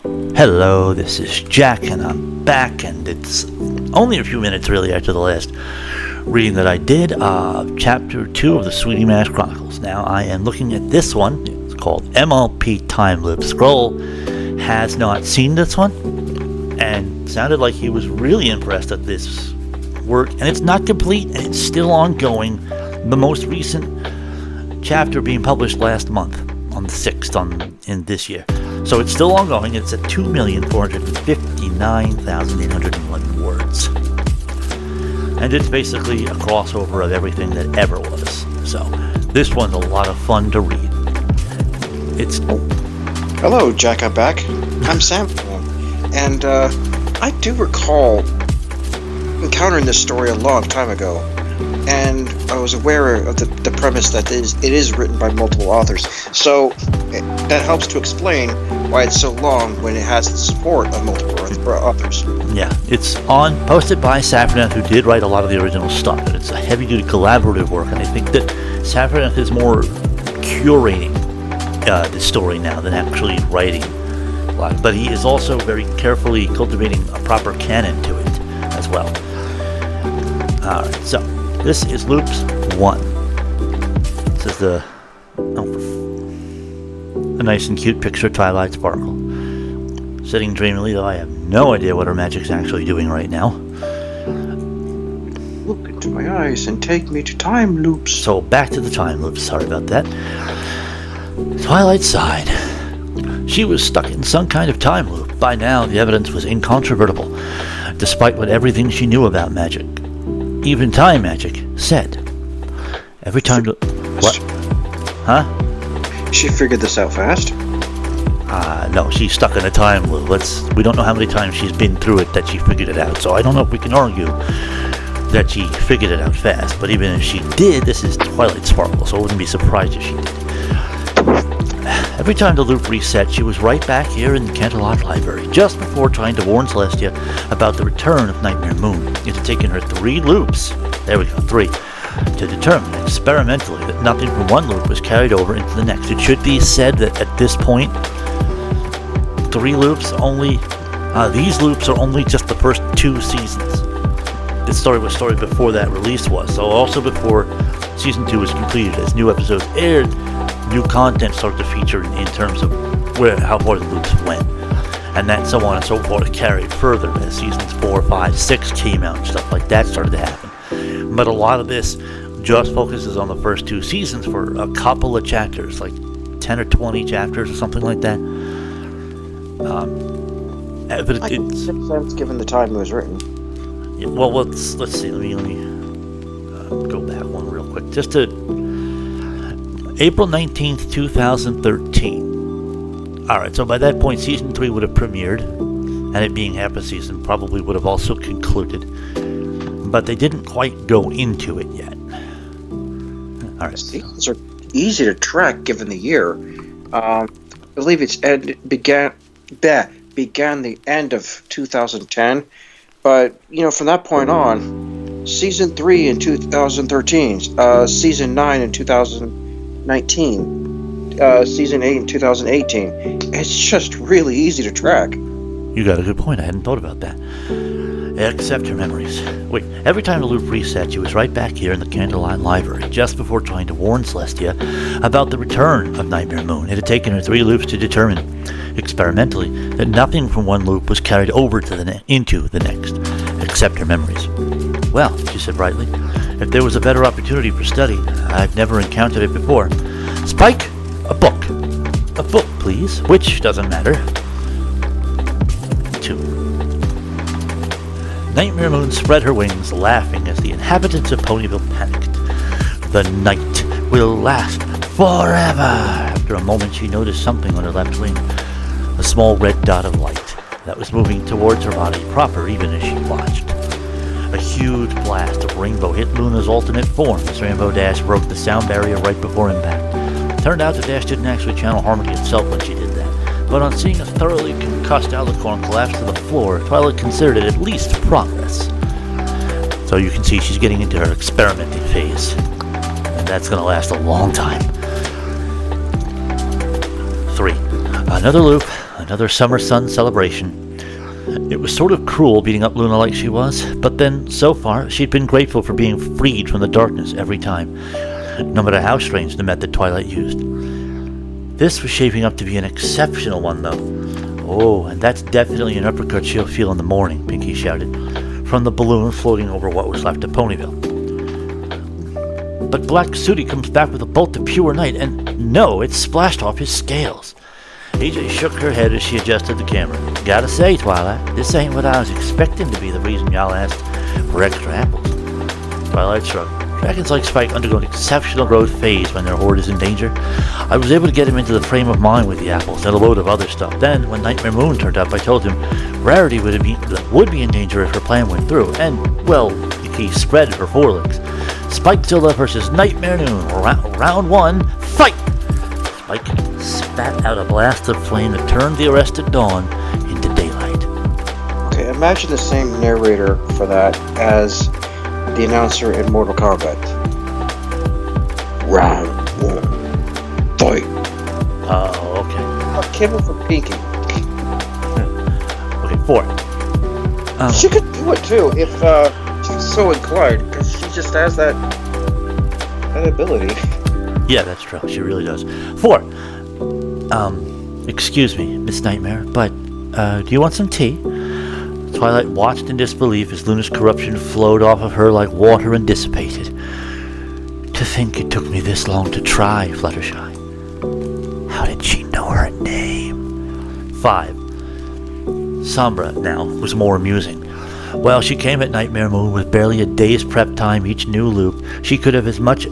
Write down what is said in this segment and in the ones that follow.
Hello, this is Jack, and I'm back, and it's only a few minutes really after the last reading that I did of Chapter 2 of the Sweetie Mash Chronicles. Now, I am looking at this one. It's called MLP Time Loop. Scroll has not seen this one, and sounded like he was really impressed at this work, and it's not complete, and it's still ongoing. The most recent chapter being published last month, on the 6th in this year. So it's still ongoing. It's at 2,459,801 words. And it's basically a crossover of everything that ever was. So this one's a lot of fun to read. It's... Hello, Jack, I'm back. I'm Sam. And I do recall encountering this story a long time ago. And I was aware of the premise that it is written by multiple authors. So that helps to explain why it's so long when it has the support of multiple authors. Yeah, it's posted by Safranet, who did write a lot of the original stuff. And it's a heavy-duty collaborative work. And I think that Safranet is more curating the story now than actually writing a lot. But he is also very carefully cultivating a proper canon to it as well. Alright, so this is Loops 1. This is a nice and cute picture of Twilight Sparkle. Sitting dreamily, though I have no idea what her magic's actually doing right now. Look into my eyes and take me to time loops. So back to the time loops, sorry about that. Twilight sighed. She was stuck in some kind of time loop. By now, the evidence was incontrovertible, despite what everything she knew about magic. Even time magic said. Every time to... What? Huh? She figured this out fast? No, she's stuck in a time loop. We don't know how many times she's been through it that she figured it out, so I don't know if we can argue that she figured it out fast. But even if she did, this is Twilight Sparkle, so I wouldn't be surprised if she did. Every time the loop reset, she was right back here in the Canterlot Library, just before trying to warn Celestia about the return of Nightmare Moon. It had taken her 3 loops, there we go, 3, to determine experimentally that nothing from one loop was carried over into the next. It should be said that at this point, 3 loops only, these loops are only just the first 2 seasons. This story was started before that release was, so also before Season 2 was completed. As new episodes aired, new content started to feature in terms of how far the loops went. And then so on and so forth carried further as Seasons 4, 5, 6 came out and stuff like that started to happen. But a lot of this just focuses on the first 2 seasons for a couple of chapters, like 10 or 20 chapters or something like that. But It makes sense given the time it was written. Yeah, well, let's see. Let me go back one real quick. Just to April 19th, 2013. Alright, so by that point, Season 3 would have premiered, and it being half a season probably would have also concluded. But they didn't quite go into it yet. Alright. These are easy to track given the year. I believe began the end of 2010, but from that point on, Season 3 in 2013, Season 9 in 2019, Season 8 in 2018. It's just really easy to track. You got a good point. I hadn't thought about that. Except her memories. Wait, every time the loop reset, she was right back here in the Canterlot Library, just before trying to warn Celestia about the return of Nightmare Moon. It had taken her 3 loops to determine, experimentally, that nothing from one loop was carried over to into the next, except her memories. Well, she said brightly, if there was a better opportunity for study, I've never encountered it before. Spike, a book. A book, please. Which doesn't matter. 2. Nightmare Moon spread her wings, laughing as the inhabitants of Ponyville panicked. The night will last forever. After a moment, she noticed something on her left wing. A small red dot of light that was moving towards her body proper even as she watched. A huge blast of rainbow hit Luna's alternate form as Rainbow Dash broke the sound barrier right before impact. It turned out that Dash didn't actually channel Harmony itself when she did that. But on seeing a thoroughly concussed Alicorn collapse to the floor, Twilight considered it at least progress. So you can see she's getting into her experimenting phase. And that's going to last a long time. 3. Another loop, another summer sun celebration. It was sort of cruel beating up Luna like she was, but then, so far, she'd been grateful for being freed from the darkness every time, no matter how strange the method Twilight used. This was shaping up to be an exceptional one, though. Oh, and that's definitely an uppercut she'll feel in the morning, Pinky shouted, from the balloon floating over what was left of Ponyville. But Black Sooty comes back with a bolt of pure night, and no, it splashed off his scales. AJ shook her head as she adjusted the camera. Gotta say, Twilight, this ain't what I was expecting to be the reason y'all asked for extra apples. Twilight shrugged. Dragons like Spike undergo an exceptional growth phase when their horde is in danger. I was able to get him into the frame of mind with the apples and a load of other stuff. Then, when Nightmare Moon turned up, I told him Rarity would be in danger if her plan went through, and, well, he spread her forelegs. Spikezilla versus Nightmare Moon. Round 1, fight! Spike spat out a blast of flame that turned the arrested Dawn into daylight. Okay, imagine the same narrator for that as the announcer in Mortal Kombat. Round 1, fight. Oh, okay. A kibble for Pinky. Okay, 4. She could do it too if she's so inclined, because she just has that ability. Yeah, that's true. She really does. 4. Excuse me, Miss Nightmare, but, do you want some tea? Twilight watched in disbelief as Luna's corruption flowed off of her like water and dissipated. To think it took me this long to try, Fluttershy. How did she know her name? 5. Sombra, now, was more amusing. While she came at Nightmare Moon with barely a day's prep time each new loop, she could have as much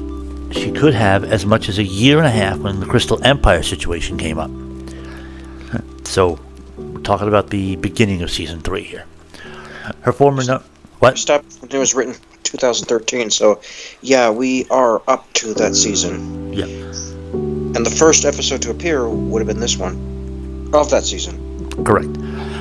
as a year and a half when the Crystal Empire situation came up. So, we're talking about the beginning of Season 3 here. Her former what? Stop. It was written 2013, so yeah, we are up to that season. Yeah. And the first episode to appear would have been this one, of that season. Correct.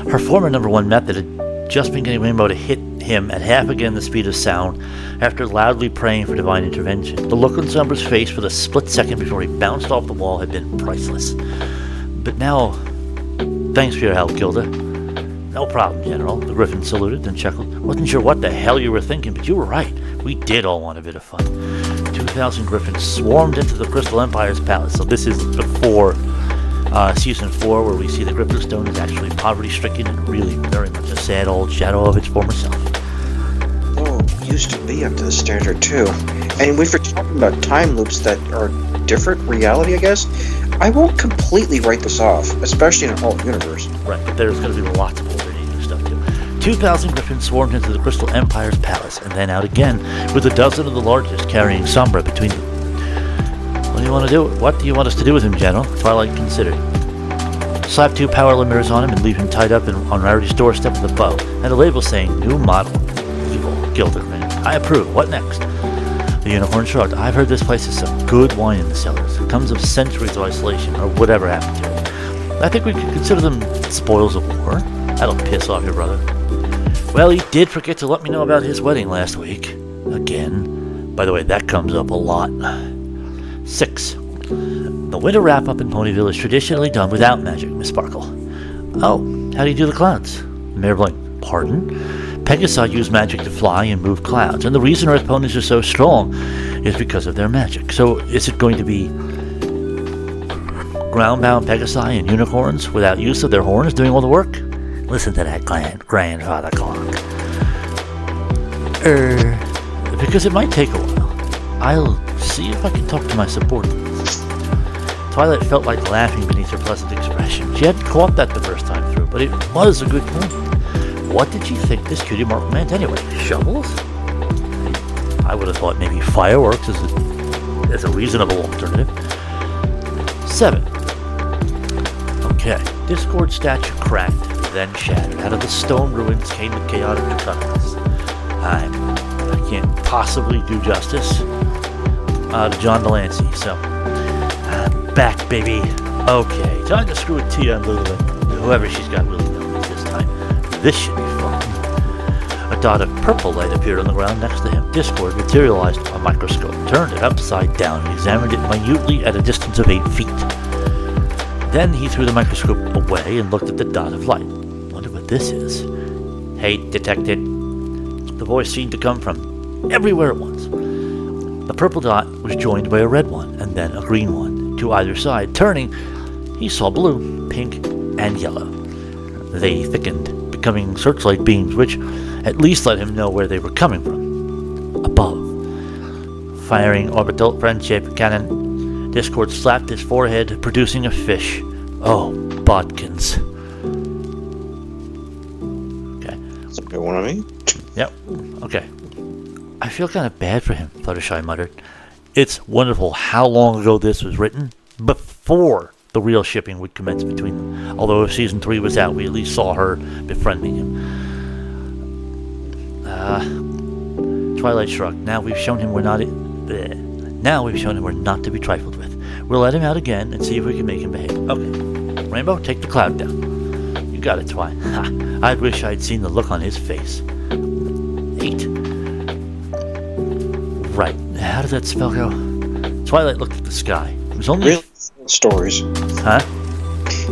Her former number 1 method had just been getting Rainbow to hit him at half again the speed of sound after loudly praying for divine intervention. The look on Sombra's face for the split second before he bounced off the wall had been priceless. But now, thanks for your help, Gilda. No problem, General. The Griffin saluted, then chuckled. Wasn't sure what the hell you were thinking, but you were right. We did all want a bit of fun. 2,000 Griffins swarmed into the Crystal Empire's palace. So this is before Season 4, where we see the Griffinstone is actually poverty-stricken and really very much a sad old shadow of its former self. Oh, used to be up to the standard, too. And if we're talking about time loops that are different reality, I guess, I won't completely write this off, especially in an alt universe. Right, but there's going to be lots of alternating stuff, too. 2,000 Griffins swarmed into the Crystal Empire's palace, and then out again, with a dozen of the largest carrying Sombra between them. What do you want to do? What do you want us to do with him, General? Twilight considered. Slap 2 power limiters on him and leave him tied up on Rarity's doorstep with a bow, and a label saying, New Model. Evil. Gilda grinned. I approve. What next? The unicorn shrugged. I've heard this place has some good wine in the cellars. It comes of centuries of isolation, or whatever happened to it. I think we could consider them spoils of war. That'll piss off your brother. Well, he did forget to let me know about his wedding last week. Again. By the way, that comes up a lot. 6. The winter wrap-up in Ponyville is traditionally done without magic, Miss Sparkle. Oh, how do you do the clouds? The mayor blinked. Pardon? Pegasi use magic to fly and move clouds, and the reason our opponents are so strong is because of their magic. So is it going to be ground-bound Pegasi and unicorns without use of their horns doing all the work? Listen to that grandfather clock. Because it might take a while. I'll see if I can talk to my subordinates. Twilight felt like laughing beneath her pleasant expression. She hadn't caught that the first time through, but it was a good point. What did she think this cutie mark meant anyway? Shovels? I would have thought maybe fireworks as a reasonable alternative. 7. Okay. Discord statue cracked, then shattered. Out of the stone ruins came the chaotic newcomers. I can't possibly do justice to John Delancey, so I'm back, baby. Okay, time to screw a T on Lulu. Whoever she's got really knows this time. This should be fun. A dot of purple light appeared on the ground next to him. Discord materialized a microscope, turned it upside down, and examined it minutely at a distance of 8 feet. Then he threw the microscope away and looked at the dot of light. Wonder what this is. Hate detected. The voice seemed to come from everywhere at once. The purple dot was joined by a red one, and then a green one. To either side, turning, he saw blue, pink, and yellow. They thickened, becoming searchlight beams, which at least let him know where they were coming from. Above. Firing orbital friendship cannon, Discord slapped his forehead, producing a fish. Oh, Bodkins. Okay. That's a good one on me. Yep. Okay. I feel kind of bad for him, Fluttershy muttered. It's wonderful how long ago this was written, before the real shipping would commence between them. Although if Season 3 was out, we at least saw her befriending him. Twilight shrugged. Now we've shown him we're not to be trifled with. We'll let him out again and see if we can make him behave. Okay. Rainbow, take the cloud down. You got it, Twi. Ha! I wish I'd seen the look on his face. 8. Right. How did that spell go? Twilight looked at the sky. It was only... Really short stories. Huh?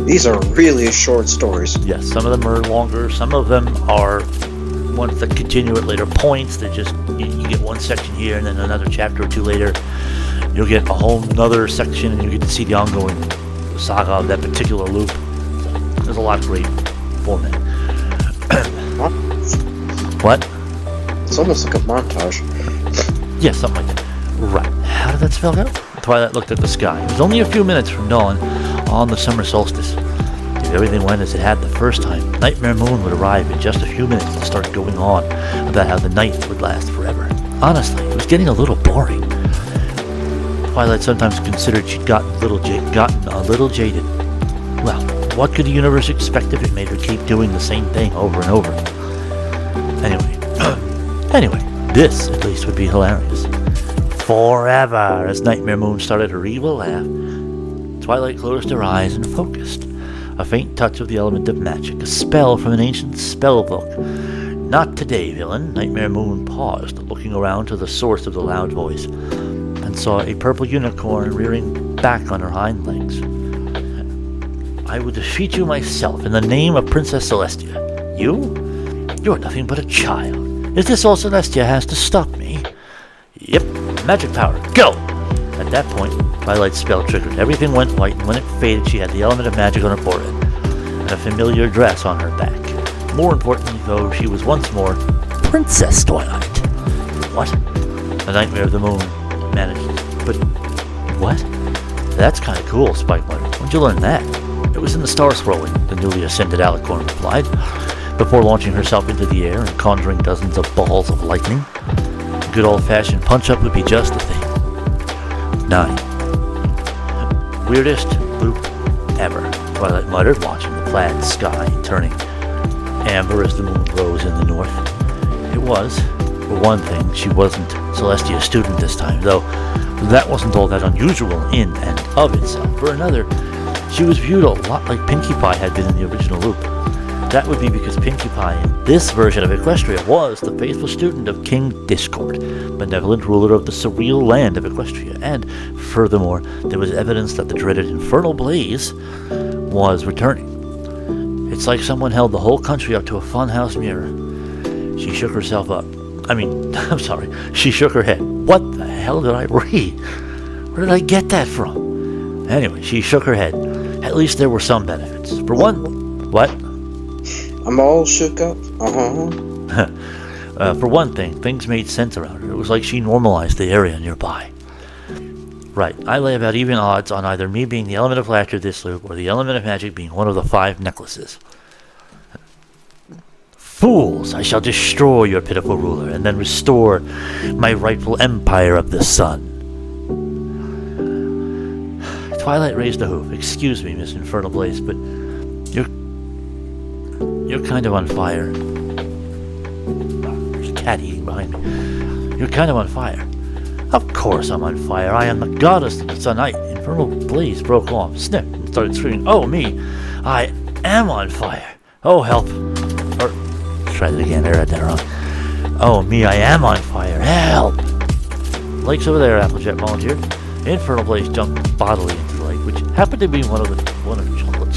These are really short stories. Yes, some of them are longer. Some of them are ones that continue at later points. They're just... You get one section here, and then another chapter or two later, you'll get a whole nother section, and you get to see the ongoing saga of that particular loop. So, there's a lot of great format. What? It's almost like a montage. Yeah, something like that. Right. How did that spell go? Twilight looked at the sky. It was only a few minutes from dawn on the summer solstice. If everything went as it had the first time, Nightmare Moon would arrive in just a few minutes to start going on about how the night would last forever. Honestly, it was getting a little boring. Twilight sometimes considered she'd gotten a little jaded. Well, what could the universe expect if it made her keep doing the same thing over and over? Anyway, this at least would be hilarious. Forever, as Nightmare Moon started her evil laugh, Twilight closed her eyes and focused. A faint touch of the element of magic, a spell from an ancient spell book. Not today, villain. Nightmare Moon paused, looking around to the source of the loud voice, and saw a purple unicorn rearing back on her hind legs. I will defeat you myself in the name of Princess Celestia. You? You're nothing but a child. Is this all Celestia has to stop me? Yep. Magic power. Go! At that point, Twilight's spell triggered. Everything went white, and when it faded, she had the element of magic on her forehead, and a familiar dress on her back. More importantly, though, she was once more Princess Twilight. What? The Nightmare of the Moon managed. But what? That's kind of cool, Spike muttered. When'd you learn that? It was in the star scrolling, the newly ascended Alicorn replied, before launching herself into the air and conjuring dozens of balls of lightning. A good old-fashioned punch-up would be just the thing. 9. Weirdest loop ever, Twilight muttered, watching the plaid sky turning amber as the moon rose in the north. It was, for one thing, she wasn't Celestia's student this time, though that wasn't all that unusual in and of itself. For another, she was viewed a lot like Pinkie Pie had been in the original loop. That would be because Pinkie Pie in this version of Equestria was the faithful student of King Discord, benevolent ruler of the surreal land of Equestria, and, furthermore, there was evidence that the dreaded infernal blaze was returning. It's like someone held the whole country up to a funhouse mirror. She shook herself up. She shook her head. What the hell did I read? Where did I get that from? Anyway, she shook her head. At least there were some benefits. For one... What? I'm all shook up. For one thing, things made sense around her. It was like she normalized the area nearby. Right, I lay about even odds on either me being the element of laughter this loop or the element of magic being one of the 5 necklaces. Fools! I shall destroy your pitiful ruler and then restore my rightful empire of the sun. Twilight raised a hoof. Excuse me, Miss Infernal Blaze, but you're kind of on fire. There's a cat eating behind me. You're kind of on fire. Of course I'm on fire. I am the goddess of the sun. Infernal Blaze broke off, sniffed, and started screaming, "Oh, me! I am on fire! Oh, help!" Or, try it again, I read that wrong. "Oh, me, I am on fire! Help!" "Lake's over there," Applejack volunteered. Infernal Blaze jumped bodily into the lake, which happened to be one of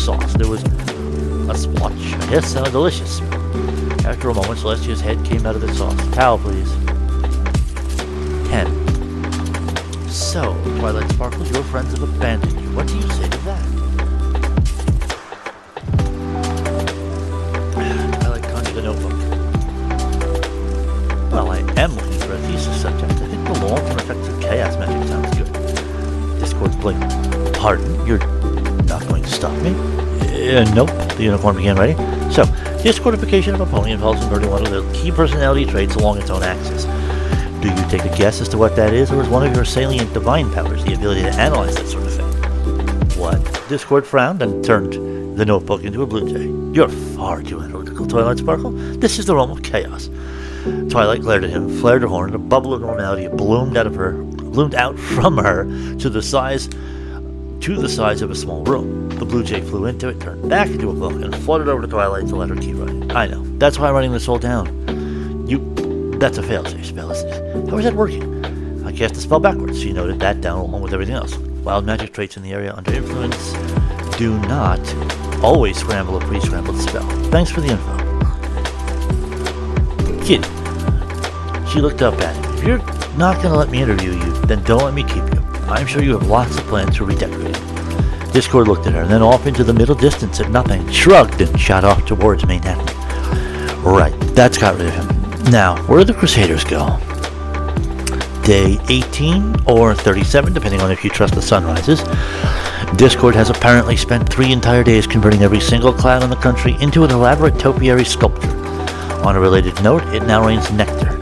sauce. There was a splotch, a hiss, and a delicious smell. After a moment, Celestia's head came out of the sauce. Towel, please. 10. So, Twilight Sparkle, your friends have abandoned you. What do you say to that? Twilight conjured a notebook. Well, I am looking for a thesis subject. I think the long-term effects of chaos magic sounds good. Discord blinked. Pardon? You're not going to stop me? Nope. The unicorn began writing. So, discordification of a pony involves inverting one of the key personality traits along its own axis. Do you take a guess as to what that is, or is one of your salient divine powers the ability to analyze that sort of thing? What? Discord frowned and turned the notebook into a blue jay. You're far too analytical, Twilight Sparkle. This is the realm of chaos. Twilight glared at him, flared her horn, and a bubble of normality bloomed out from her to the size of a small room. The blue jay flew into it, turned back into a book, and fluttered over to Twilight to let her keep writing. I know. That's why I'm writing this all down. That's a failsafe spell, isn't it? How is that working? I cast the spell backwards. She noted that down along with everything else. Wild magic traits in the area under influence do not always scramble a pre-scrambled spell. Thanks for the info. Kitty. She looked up at him. If you're not going to let me interview you, then don't let me keep you. I'm sure you have lots of plans to redecorate. Discord looked at her, and then off into the middle distance at nothing, shrugged, and shot off towards Manhattan. Right, that's got rid of him. Now, where do the Crusaders go? Day 18 or 37, depending on if you trust the sunrises. Discord has apparently spent 3 entire days converting every single cloud in the country into an elaborate topiary sculpture. On a related note, it now rains nectar.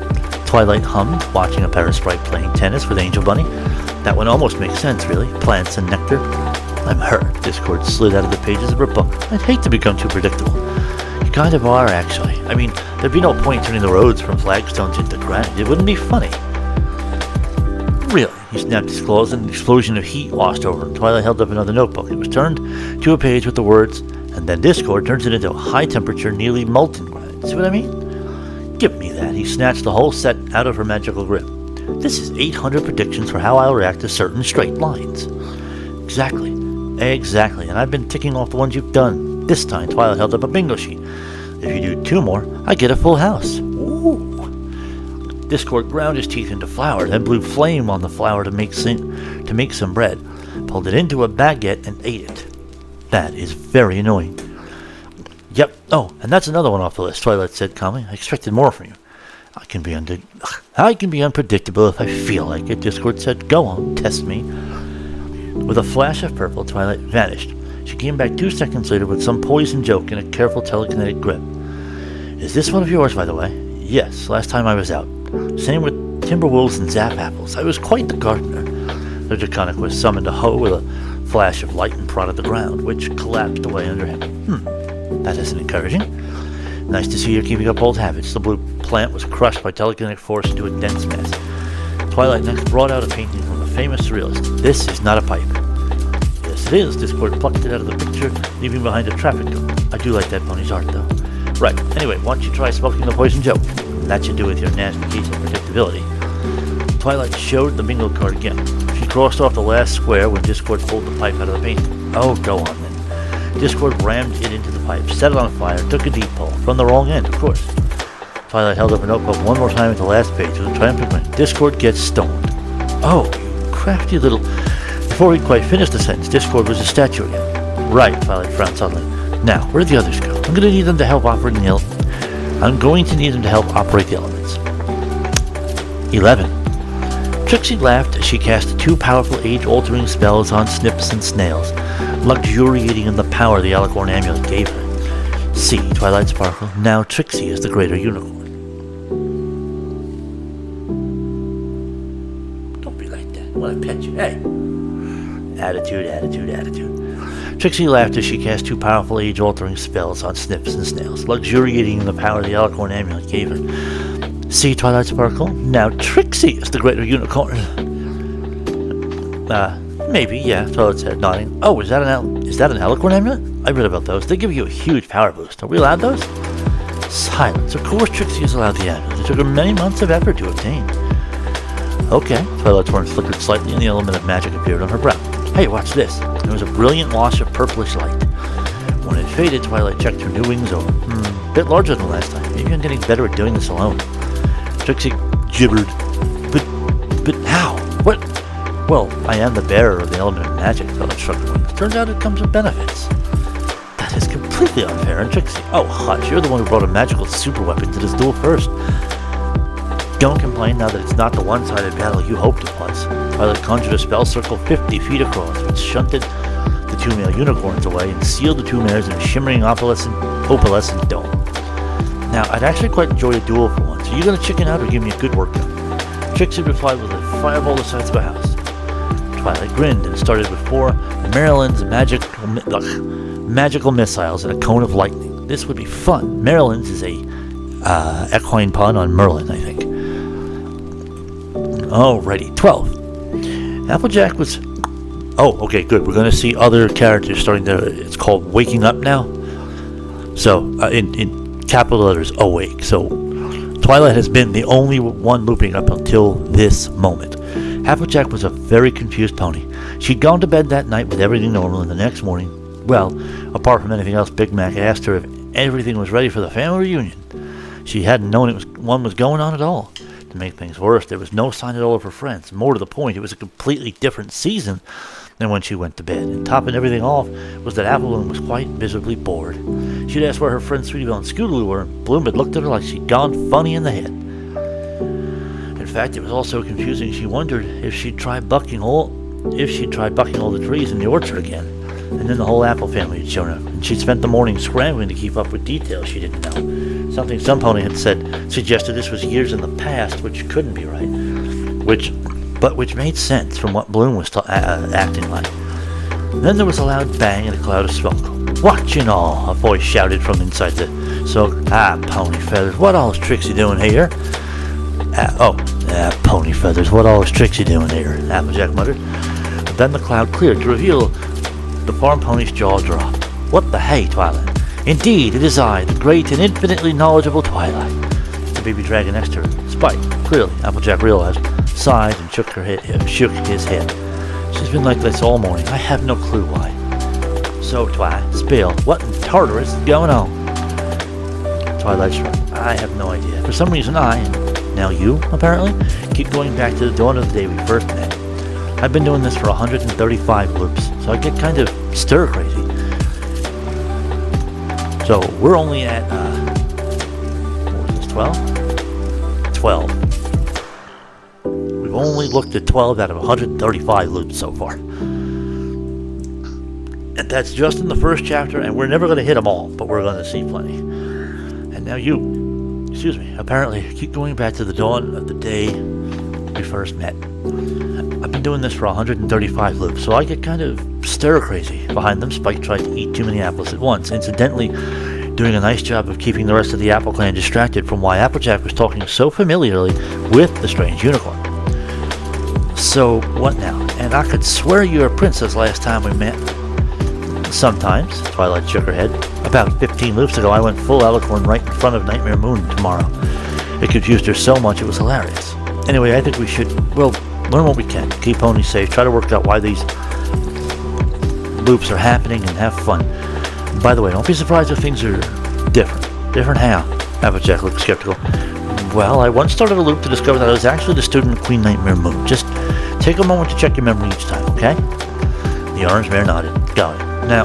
Twilight hummed, watching a Parasprite playing tennis with Angel Bunny. That one almost makes sense, really. Plants and nectar. I'm hurt. Discord slid out of the pages of her book. I'd hate to become too predictable. You kind of are, actually. I mean, there'd be no point turning the roads from flagstones into granite. It wouldn't be funny. Really? He snapped his claws, and an explosion of heat washed over him. Twilight held up another notebook. It was turned to a page with the words, and then Discord turns it into a high-temperature, nearly molten granite. See what I mean? Give me that. He snatched the whole set out of her magical grip. This is 800 predictions for how I'll react to certain straight lines. Exactly. And I've been ticking off the ones you've done. This time, Twilight held up a bingo sheet. If you do 2 more, I get a full house. Ooh. Discord ground his teeth into flour, then blew flame on the flour to make some bread, pulled it into a baguette, and ate it. That is very annoying. Yep. Oh, and that's another one off the list, Twilight said calmly. I expected more from you. I can be unpredictable if I feel like it, Discord said. Go on, test me. With a flash of purple, Twilight vanished. She came back 2 seconds later with some poison joke in a careful telekinetic grip. Is this one of yours, by the way? Yes, last time I was out. Same with timberwolves and zap apples. I was quite the gardener. The Draconicus summoned a hoe with a flash of light and prodded the ground, which collapsed away under him. That isn't encouraging. Nice to see you're keeping up old habits. The blue plant was crushed by telekinetic force into a dense mass. Twilight next brought out a painting from the famous surrealist. This is not a pipe. Yes, it is. Discord plucked it out of the picture, leaving behind a traffic cone. I do like that pony's art, though. Right. Anyway, why don't you try smoking the poison joke? That should do with your nasty case of predictability. Twilight showed the bingo card again. She crossed off the last square when Discord pulled the pipe out of the painting. Oh, go on then. Discord rammed it into the pipe, set it on fire, took a deep pull. From the wrong end, of course. Twilight held up a notebook one more time at the last page with a triumphant grin. Discord gets stoned. Oh, you crafty little... Before he quite finished the sentence, Discord was a statue again. Right, Twilight frowned suddenly. Now, where do the others go? I'm going to need them to help operate the elements. 11. Trixie laughed as she cast 2 powerful age-altering spells on snips and snails, luxuriating in the power the Alicorn amulet gave her. See, Twilight Sparkle, now Trixie is the greater unicorn. Don't be like that. I want to pet you. Hey. Attitude. Trixie laughed as she cast 2 powerful age-altering spells on snips and snails, luxuriating in the power the Alicorn amulet gave her. See, Twilight Sparkle, now Trixie is the greater unicorn. Maybe, yeah, Twilight said, nodding. Oh, is that an Alicorn amulet? I read about those. They give you a huge power boost. Are we allowed those? Silence. Of course Trixie is allowed the amulet. It took her many months of effort to obtain. Okay. Twilight's horn flickered slightly and the element of magic appeared on her brow. Hey, watch this. There was a brilliant wash of purplish light. when it faded, Twilight checked her new wings over. A bit larger than last time. Maybe I'm getting better at doing this alone. Trixie gibbered. But how? What? Well, I am the bearer of the element of magic, Twilight shrugged her wings. Turns out it comes with benefits. That is completely unfair, and Trixie. Oh, hush, you're the one who brought a magical superweapon to this duel first. Don't complain now that it's not the one-sided battle you hoped it was. Twilight conjured a spell circle 50 feet across, which shunted the two male unicorns away and sealed the two mares in a shimmering opalescent dome. Now, I'd actually quite enjoy a duel for once. Are you going to chicken out or give me a good workout? Trixie replied with a fireball the size of a house. Twilight grinned and started with 4 Maryland's magical missiles and a cone of lightning. This would be fun. Maryland's is a equine pun on Merlin, I think. Alrighty, 12. Applejack was... Oh, okay, good. We're going to see other characters starting to... It's called Waking Up now. So, in capital letters, awake. So, Twilight has been the only one looping up until this moment. Applejack was a very confused pony. She'd gone to bed that night with everything normal, and the next morning, well, apart from anything else, Big Mac asked her if everything was ready for the family reunion. She hadn't known one was going on at all. To make things worse, there was no sign at all of her friends. More to the point, it was a completely different season than when she went to bed. And topping everything off was that Apple Bloom was quite visibly bored. She'd asked where her friends Sweetie and Scootaloo were, and Bloom had looked at her like she'd gone funny in the head. In fact, it was all so confusing she wondered if she'd tried bucking all the trees in the orchard again. And then the whole Apple family had shown up, and she'd spent the morning scrambling to keep up with details she didn't know. Something some pony had said suggested this was years in the past, which couldn't be right. Which made sense from what Bloom was acting like. Then there was a loud bang and a cloud of smoke. "Watchin' all!" a voice shouted from inside the smoke. Pony Feathers, what all is Trixie doing here?" Pony Feathers, what all is Trixie doing here?" Applejack muttered. But then the cloud cleared to reveal the farm pony's jaw dropped. "What the hey, Twilight? Indeed, it is I, the great and infinitely knowledgeable Twilight." The baby dragon next to her, Spike, clearly, Applejack realized, sighed and shook his head. "She's been like this all morning. I have no clue why." "So, Spill, what in Tartarus is going on?" Twilight shrugged. "I have no idea. For some reason and now you, apparently, keep going back to the dawn of the day we first met. I've been doing this for 135 loops, so I get kind of stir-crazy. So, we're only at, what was this, 12? 12. We've only looked at 12 out of 135 loops so far. And that's just in the first chapter, and we're never going to hit them all, but we're going to see plenty. And now apparently keep going back to the dawn of the day we first met. I've been doing this for 135 loops, so I get kind of stir-crazy. Behind them, Spike tried to eat too many apples at once, incidentally doing a nice job of keeping the rest of the Apple Clan distracted from why Applejack was talking so familiarly with the strange unicorn. "So, what now? And I could swear you were a princess last time we met." "Sometimes," Twilight shook her head. "About 15 loops ago, I went full Alicorn right in front of Nightmare Moon tomorrow. It confused her so much it was hilarious. Anyway, I think we should, learn what we can. Keep ponies safe, try to work out why these loops are happening, and have fun. By the way, don't be surprised if things are different." "Different how?" Applejack looked skeptical. "Well, I once started a loop to discover that I was actually the student of Queen Nightmare Moon. Just take a moment to check your memory each time, okay?" The orange mare nodded. "Got it. Now,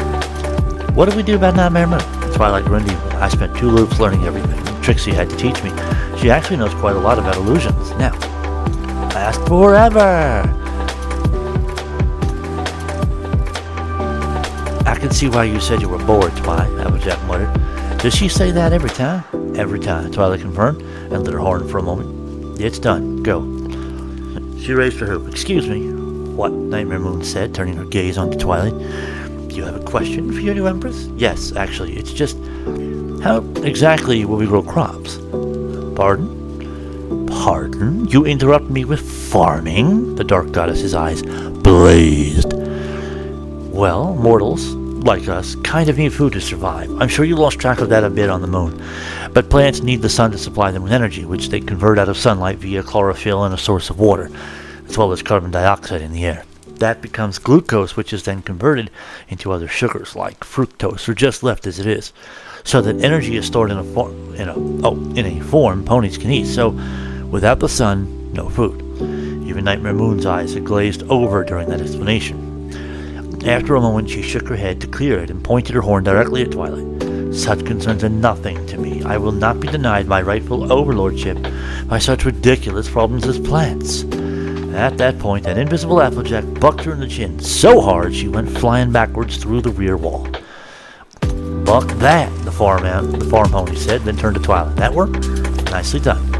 what did we do about Nightmare Moon?" Twilight grinned. "I spent 2 loops learning everything. Trixie had to teach me. She actually knows quite a lot about illusions. Now, last forever." "I can see why you said you were bored, Twilight," Applejack muttered. "Does she say that every time?" "Every time," Twilight confirmed, and lit her horn for a moment. "It's done. Go." She raised her hoop. "Excuse me." "What?" Nightmare Moon said, turning her gaze onto Twilight. "Do you have a question for your new Empress?" "Yes, actually. It's just, how exactly will we grow crops?" "Pardon?" "Pardon? You interrupt me with farming?" The dark goddess's eyes blazed. "Well, mortals, like us, kind of need food to survive. I'm sure you lost track of that a bit on the moon. But plants need the sun to supply them with energy, which they convert out of sunlight via chlorophyll and a source of water, as well as carbon dioxide in the air. That becomes glucose, which is then converted into other sugars like fructose, or just left as it is, so that energy is stored in a form ponies can eat. So, without the sun, no food. Even Nightmare Moon's eyes had glazed over during that explanation. After a moment, she shook her head to clear it and pointed her horn directly at Twilight. Such concerns are nothing to me. I will not be denied my rightful overlordship by such ridiculous problems as plants. At that point, an invisible Applejack bucked her in the chin so hard she went flying backwards through the rear wall. Buck that, the farm pony said, then turned to Twilight. That work? Nicely done.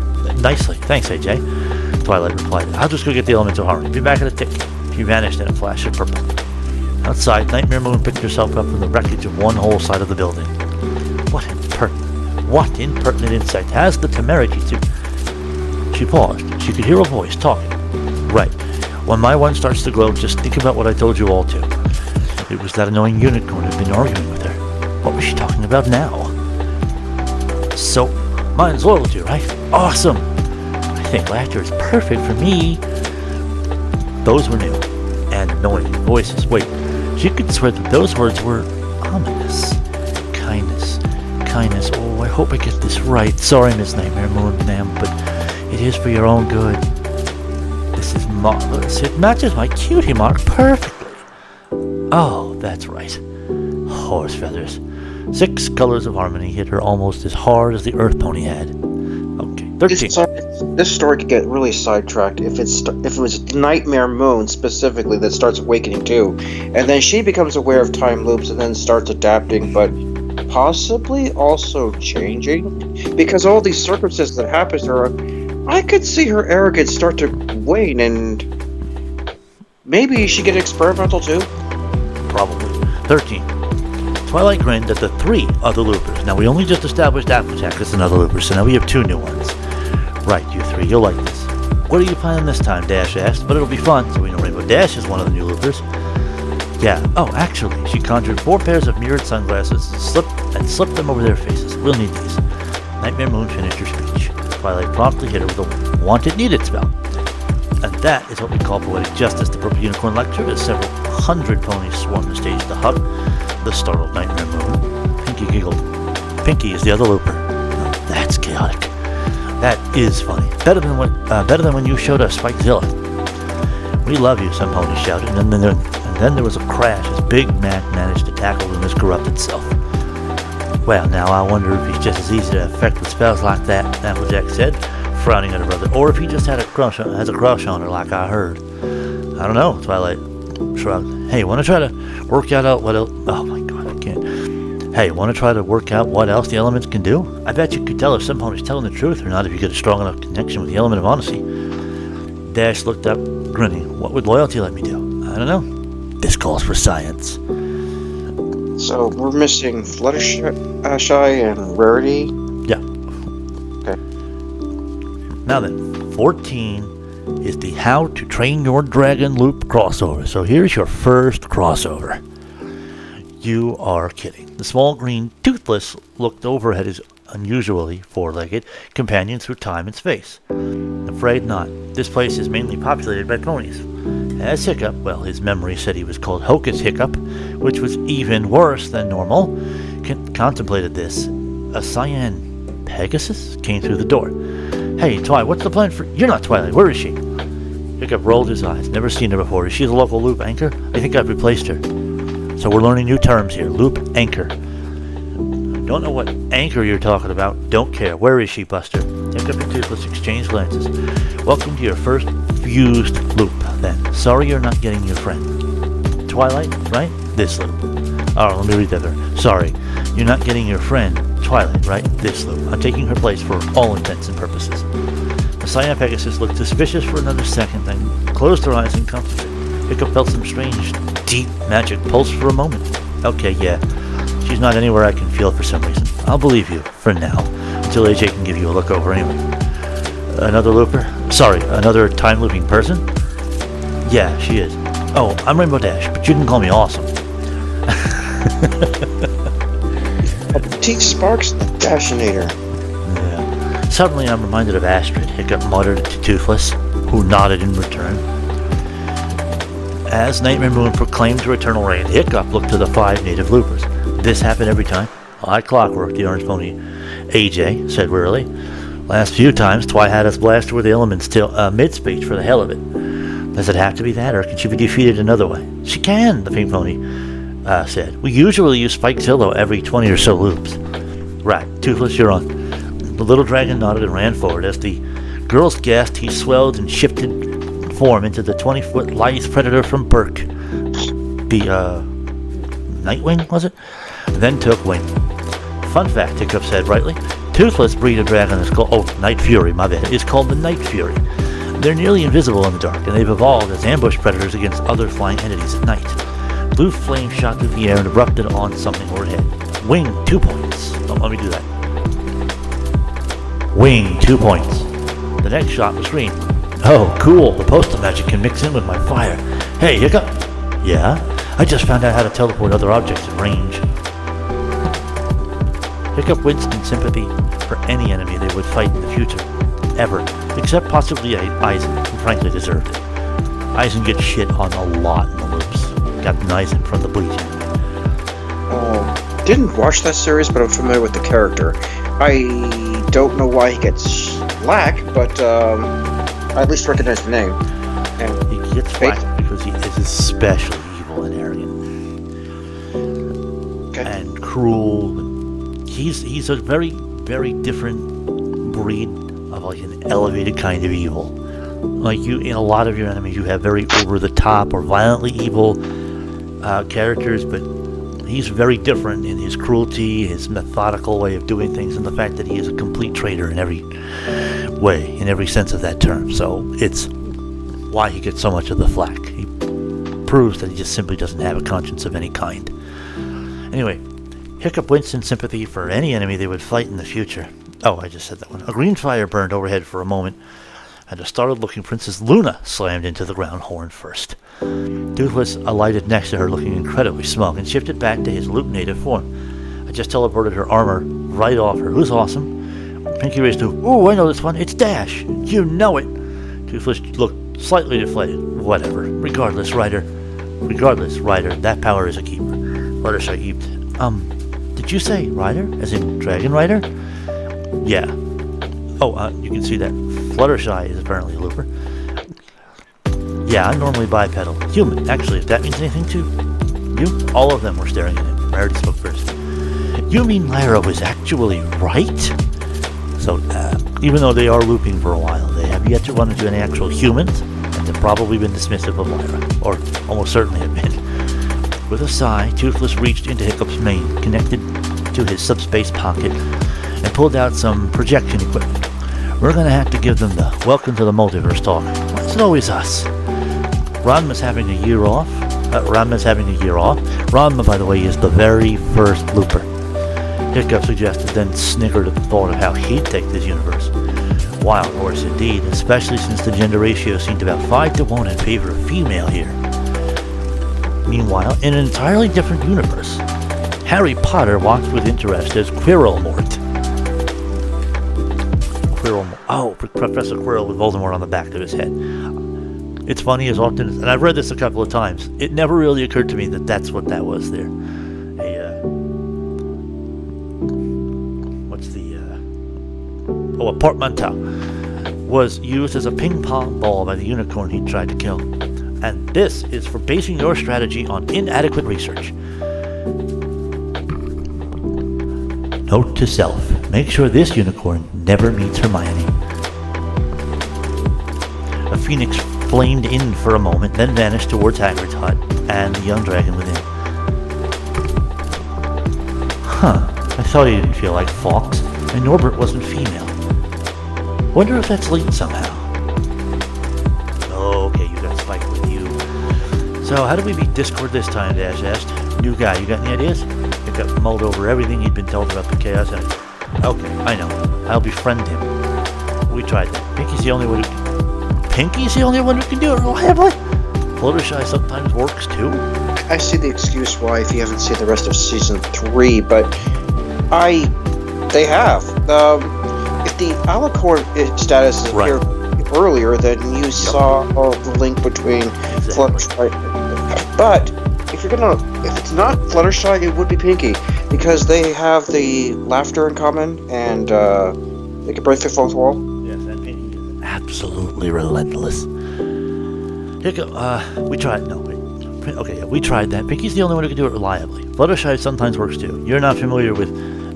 Nicely. Thanks, AJ. Twilight replied. I'll just go get the elements of harmony. Be back in a tick. She vanished in a flash of purple. Outside, Nightmare Moon picked herself up from the wreckage of one whole side of the building. What impertinent insect has the temerity to... She paused. She could hear a voice talking. Right. When my one starts to glow, just think about what I told you all to. It was that annoying unicorn who'd been arguing with her. What was she talking about now? So, mine's loyalty, right? Awesome! I think laughter is perfect for me. Those were new and annoying voices. Wait, she could swear that those words were ominous. Kindness. Oh, I hope I get this right. Sorry, Miss Nightmare Moon, ma'am, but it is for your own good. This is marvelous. It matches my cutie mark perfectly. Oh, that's right. Horse feathers. 6 colors of harmony hit her almost as hard as the Earth Pony had. Okay, 13. This story could get really sidetracked if it was Nightmare Moon specifically that starts awakening too, and then she becomes aware of time loops and then starts adapting, but possibly also changing, because all these circumstances that happen to her, I could see her arrogance start to wane, and maybe she get experimental too. Probably. 13. Twilight grinned at the 3 other loopers. Now, we only just established Applejack as another looper, so now we have 2 new ones. Right, you 3, you'll like this. What are you planning this time? Dash asked, but it'll be fun, so we know Rainbow Dash is one of the new loopers. Yeah, oh, actually, she conjured 4 pairs of mirrored sunglasses and slipped them over their faces. We'll need these. Nightmare Moon finished her speech. Twilight promptly hit her with a wanted needed spell. And that is what we call poetic justice. The Purple Unicorn Lecture, as several hundred ponies swarmed the stage to hug the startled Nightmare Moon. Pinky giggled. Pinky is the other looper. Oh, that's chaotic. That is funny. Better than when you showed us Spikezilla. We love you, some ponies shouted, and then there was a crash as Big Mac managed to tackle the miscorrupted self. Well, now I wonder if he's just as easy to affect with spells like that, Applejack said, frowning at her brother, or if he just has a crush on her like I heard. I don't know, Twilight shrugged. Hey, want to try to work out what else? Oh my god, I can't. Hey, want to try to work out what else the elements can do? I bet you could tell if some pony's telling the truth or not if you get a strong enough connection with the element of honesty. Dash looked up, grinning. What would loyalty let me do? I don't know. This calls for science. So we're missing Fluttershy and Rarity. Yeah. Okay. Now then, 14 is the How to Train Your Dragon loop crossover. So here's your first crossover. You are kidding. The small green Toothless looked over at his unusually four-legged companion through time and space. Afraid not. This place is mainly populated by ponies. As Hiccup, well, his memory said he was called Hocus Hiccup, which was even worse than normal, contemplated this. A cyan Pegasus came through the door. Hey, Twi, what's the plan for... You're not Twilight, where is she? Hiccup rolled his eyes. Never seen her before. Is she the local loop anchor? I think I've replaced her. So we're learning new terms here. Loop anchor. Don't know what anchor you're talking about. Don't care. Where is she, Buster? Hiccup and Toothless exchanged glances. Welcome to your first fused loop, then. Sorry you're not getting your friend. Twilight, right? This loop. Oh, let me read that there. Sorry, you're not getting your friend, Twilight, right? This loop. I'm taking her place for all intents and purposes. The cyan Pegasus looked suspicious for another second, then closed her eyes and concentrated. Hiccup felt some strange, deep magic pulse for a moment. Okay, yeah. She's not anywhere I can feel for some reason. I'll believe you, for now, until AJ can give you a look over anyway. Another looper? Sorry, another time-looping person? Yeah, she is. Oh, I'm Rainbow Dash, but you can call me Awesome. Teach Sparks the Dashinator. Yeah. Suddenly I'm reminded of Astrid, Hiccup muttered to Toothless, who nodded in return. As Nightmare Moon proclaimed her eternal reign, Hiccup looked to the 5 native loopers. This happened every time. Like clockwork, the orange pony AJ said wearily. Last few times, Twi had us blast her with elements till mid-speech for the hell of it. Does it have to be that, or can she be defeated another way? She can, the pink pony said. We usually use Spike Zillow every 20 or so loops. Right, Toothless, you're on. The little dragon nodded and ran forward. As the girls gasped, he swelled and shifted form into the 20-foot lithe predator from Burke. The, Nightwing, was it? Then took wing. Fun fact, Hiccup said brightly. Toothless breed of dragon is called, Night Fury, my bad, is called the Night Fury. They're nearly invisible in the dark, and they've evolved as ambush predators against other flying entities at night. Blue flame shot through the air and erupted on something overhead. Wing, 2 points. Oh, let me do that. Wing, 2 points. The next shot was green. Oh, cool. The postal magic can mix in with my fire. Hey, Hiccup. Yeah? I just found out how to teleport other objects at range. Hiccup winced in sympathy for any enemy they would fight in the future. Ever. Except possibly Eisen, who frankly deserved it. Eisen gets shit on a lot in the loops. Got Eisen from the Bleach anime. Oh, didn't watch that series, but I'm familiar with the character. I don't know why he gets slack, but I at least recognize the name. And he gets slack because he is especially evil and arrogant. Okay. And cruel. He's a very, very different breed of like an elevated kind of evil. Like you, in a lot of your enemies, you have very over-the-top or violently evil characters, but he's very different in his cruelty, his methodical way of doing things, and the fact that he is a complete traitor in every way, in every sense of that term. So it's why he gets so much of the flack. He proves that he just simply doesn't have a conscience of any kind. Anyway, Hiccup winced in sympathy for any enemy they would fight in the future. Oh, I just said that one. A green fire burned overhead for a moment, and a startled-looking Princess Luna slammed into the ground horn first. Toothless alighted next to her, looking incredibly smug, and shifted back to his loop native form. I just teleported her armor right off her. Who's awesome? Pinky raised to, ooh, I know this one. It's Dash. You know it. Toothless looked slightly deflated. Whatever. Regardless, Ryder, that power is a keeper. Fluttershy eeped. Did you say Rider? As in Dragon Rider? Yeah. Oh, you can see that Fluttershy is apparently a looper. Yeah, I normally bipedal. Human, actually, if that means anything to you. All of them were staring at him. Meredith spoke first. You mean Lyra was actually right? So, even though they are looping for a while, they have yet to run into any actual humans, and have probably been dismissive of Lyra. Or almost certainly have been. With a sigh, Toothless reached into Hiccup's mane, connected to his subspace pocket, and pulled out some projection equipment. We're gonna have to give them the welcome to the multiverse talk. Why is it always us? Ranma's having a year off. Ranma, by the way, is the very first looper. Hiccup suggested, then sniggered at the thought of how he'd take this universe. Wild horse indeed, especially since the gender ratio seemed about 5-1 in favor of female here. Meanwhile, in an entirely different universe, Harry Potter watched with interest as Quirrell-Mort. Professor Quirrell with Voldemort on the back of his head. It's funny as often, and I've read this a couple of times, it never really occurred to me that that's what that was there. A portmanteau was used as a ping pong ball by the unicorn he tried to kill. And this is for basing your strategy on inadequate research. Note to self, make sure this unicorn never meets Hermione. A phoenix flamed in for a moment, then vanished towards Hagrid's hut and the young dragon within. I thought he didn't feel like Fawkes, and Norbert wasn't female. Wonder if that's linked somehow. Okay, you got Spike with you. So, how do we beat Discord this time, Dash asked. New guy, you got any ideas? Hiccup mulled over everything he'd been told about the Chaos Energy. Okay, I know. I'll befriend him. We tried that. Pinky's the only one who can do it reliably? Fluttershy sometimes works too. I see the excuse why if you haven't seen the rest of Season 3, but they have. If the alicorn status is here earlier, then you saw the link between Fluttershy But if it's not Fluttershy, it would be Pinky, because they have the laughter in common, and they can break the fourth wall. Yes, and Pinky is absolutely relentless. We tried. No, wait. Okay, yeah, we tried that. Pinky's the only one who can do it reliably. Fluttershy sometimes works too. You're not familiar with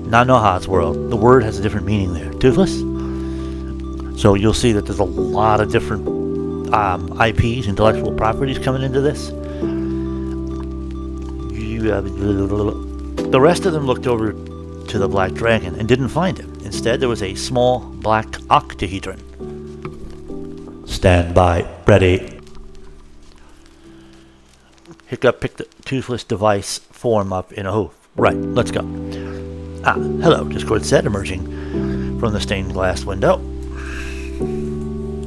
Nanoha's world. The word has a different meaning there. Toothless? So you'll see that there's a lot of different IPs, intellectual properties, coming into this. The rest of them looked over to the black dragon and didn't find him. Instead, there was a small black octahedron. Stand by. Ready. Hiccup picked the toothless device form up in a hoof. Right, let's go. Hello, Discord said, emerging from the stained glass window.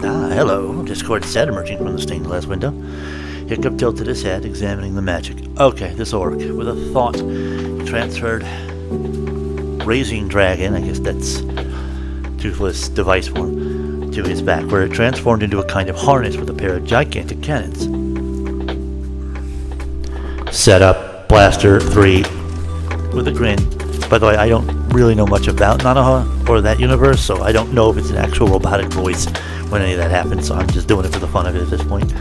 Hello, Discord said, emerging from the stained glass window. Hiccup tilted his head, examining the magic. Okay, this'll work. With a thought, he transferred Raising Dragon, I guess that's toothless device form, to his back, where it transformed into a kind of harness with a pair of gigantic cannons. Set up Blaster 3 with a grin. By the way, I don't really know much about Nanoha or that universe, so I don't know if it's an actual robotic voice when any of that happens, so I'm just doing it for the fun of it at this point.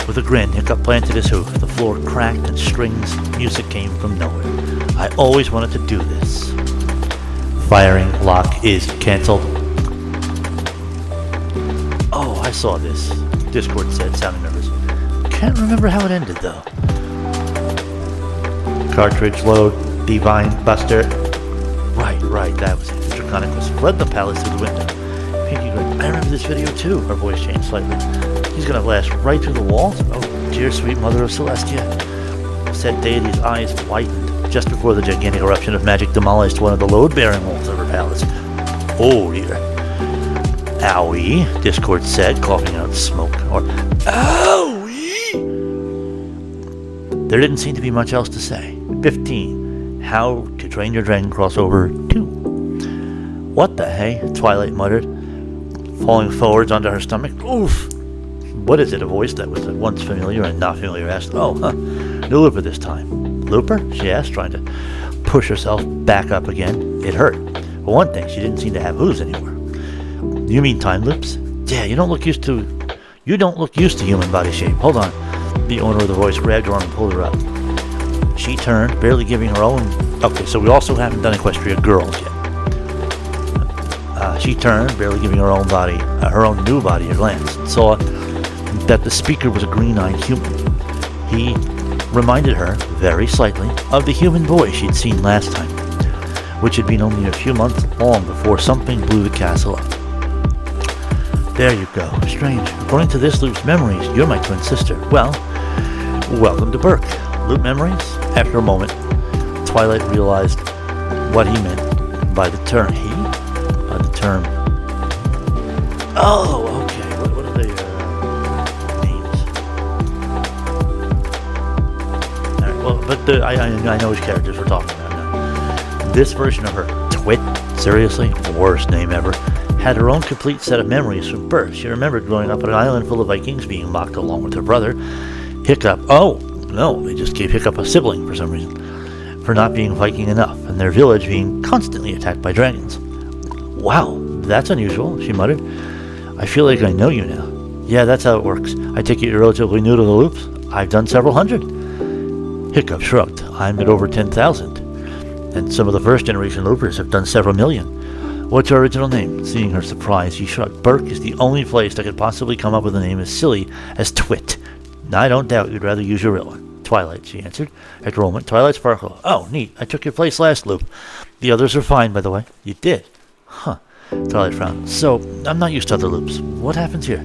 With a grin, Hiccup planted his hoof. The floor cracked and strings music came from nowhere. I always wanted to do this. Firing lock is cancelled. Oh, I saw this, Discord said, sounding nervous. Can't remember how it ended, though. Cartridge load, Divine Buster. Right, that was it. The Draconicus fled the palace through the window. Pinky grinned. I remember this video too. Her voice changed slightly. He's gonna blast right through the walls? Oh, dear sweet mother of Celestia. Said deity's eyes widened just before the gigantic eruption of magic demolished one of the load-bearing walls of her palace. Oh dear. Owie, Discord said, coughing out smoke. Or, owie! There didn't seem to be much else to say. 15. How to Train Your Dragon crossover 2. What the hey? Twilight muttered, falling forwards onto her stomach. Oof! What is it? A voice that was at once familiar and not familiar asked. No Looper this time. Looper? She asked, trying to push herself back up again. It hurt. For one thing, she didn't seem to have hooves anymore. You mean time loops? Yeah, you don't look used to human body shape. Hold on. The owner of the voice grabbed her arm and pulled her up. She turned, barely giving her own... Okay, so we also haven't done Equestria Girls yet. She turned, barely giving her own new body a glance, and saw that the speaker was a green-eyed human. He reminded her, very slightly, of the human boy she'd seen last time, which had been only a few months long before something blew the castle up. There you go. Strange. According to this loop's memories, you're my twin sister. Well, welcome to Burke. Loop memories? After a moment, Twilight realized what he meant by the term. By the term. Oh, okay. What are they names? Alright, well, but I know which characters we're talking about now. This version of her, Twit, seriously, worst name ever, had her own complete set of memories from birth. She remembered growing up on an island full of Vikings, being mocked along with her brother, Hiccup. Oh, no, they just gave Hiccup a sibling for some reason, for not being Viking enough, and their village being constantly attacked by dragons. Wow, that's unusual, she muttered. I feel like I know you now. Yeah, that's how it works. I take it you're relatively new to the loops. I've done several hundred. Hiccup shrugged. I'm at over 10,000. And some of the first generation loopers have done several million. What's your original name? Seeing her surprise, he shrugged. Burke is the only place that could possibly come up with a name as silly as Twit. I don't doubt you'd rather use your real one. Twilight, she answered. After a moment, Twilight sparkled. Oh, neat. I took your place last loop. The others are fine, by the way. You did? Huh. Twilight frowned. So, I'm not used to other loops. What happens here?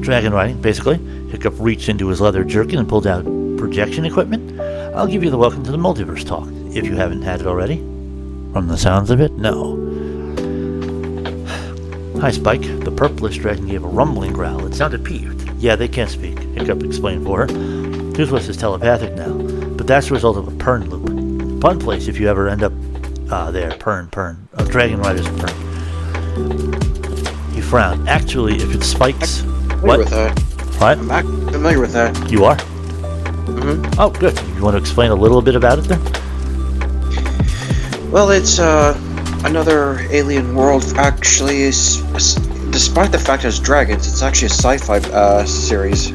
Dragon riding, basically. Hiccup reached into his leather jerkin and pulled out projection equipment. I'll give you the welcome to the multiverse talk, if you haven't had it already. From the sounds of it, no. Hi, Spike. The purplish dragon gave a rumbling growl. It sounded peeved. Yeah, they can't speak, Hiccup explained for her. Toothless is telepathic now, but that's the result of a Pern loop. Fun place if you ever end up there. Pern. Dragon riders are Pern. He frowned. Actually, if it spikes... I'm familiar with that. What? I'm familiar with that. You are? Oh, good. You want to explain a little bit about it then? Well, it's another alien world. Actually, despite the fact it's dragons, it's actually a sci-fi series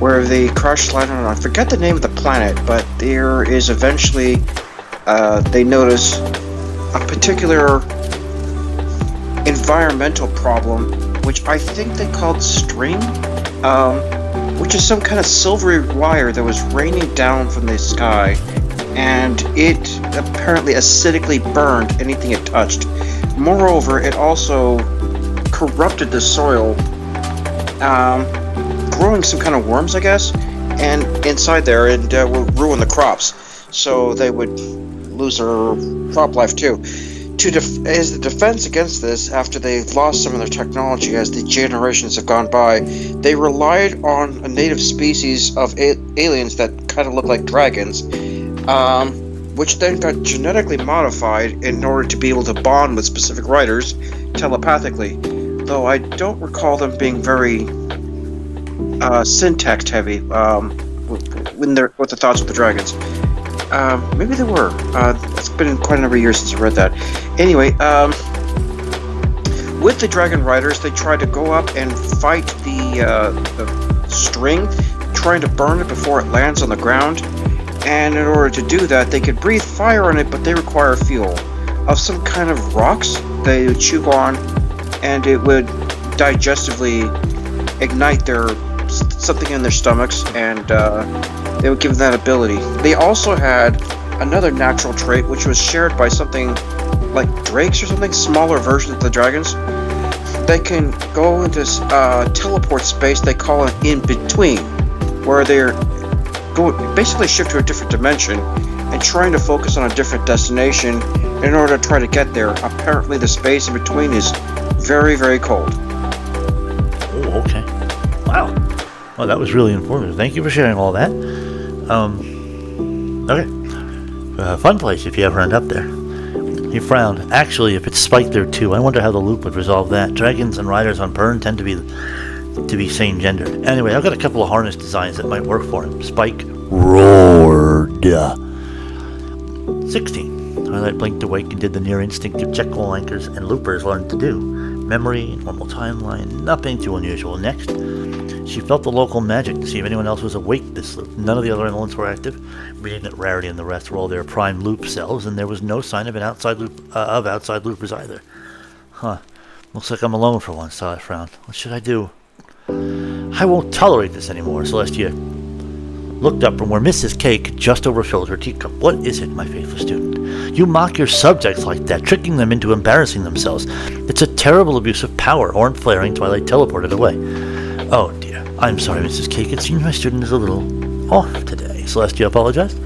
where they crash land on. I forget the name of the planet, but there is eventually they notice a particular environmental problem, which I think they called string, which is some kind of silvery wire that was raining down from the sky, and it apparently acidically burned anything it touched. Moreover, it also corrupted the soil, growing some kind of worms, I guess, and inside there, and would ruin the crops, so they would lose their crop life too. As the defense against this, after they've lost some of their technology as the generations have gone by, they relied on a native species of aliens that kind of look like dragons, which then got genetically modified in order to be able to bond with specific riders telepathically. Though I don't recall them being very syntax heavy with the thoughts of the dragons. Maybe they were. It's been quite a number of years since I read that. Anyway, with the Dragon Riders, they try to go up and fight the string, trying to burn it before it lands on the ground. And in order to do that, they could breathe fire on it, but they require fuel of some kind of rocks they would chew on, and it would digestively ignite something in their stomachs, and they would give them that ability. They also had another natural trait, which was shared by something like drakes or something, smaller versions of the dragons. They can go into teleport space. They call it in between, where they're basically shift to a different dimension and trying to focus on a different destination in order to try to get there. Apparently, the space in between is very, very cold. Oh, okay. Wow. Well, that was really informative. Thank you for sharing all that. Okay. Fun place if you ever end up there. He frowned. Actually, if it's Spike there too, I wonder how the loop would resolve that. Dragons and riders on Burn tend to be same-gendered. Anyway, I've got a couple of harness designs that might work for him. Spike roared. 16. Twilight blinked awake and did the near-instinctive check all anchors and loopers learned to do. Memory, normal timeline, nothing too unusual. Next, she felt the local magic to see if anyone else was awake this loop. None of the other elements were active. Reading that Rarity and the rest were all their prime loop selves, and there was no sign of outside loopers either. Huh. Looks like I'm alone for once, I frowned. What should I do? I won't tolerate this anymore. Celestia looked up from where Mrs. Cake just overfilled her teacup. What is it, my faithful student? You mock your subjects like that, tricking them into embarrassing themselves. It's a terrible abuse of power. Horn flaring, Twilight teleported away. Oh dear. I'm sorry, Mrs. Cake. It seems my student is a little off today. Celestia apologized.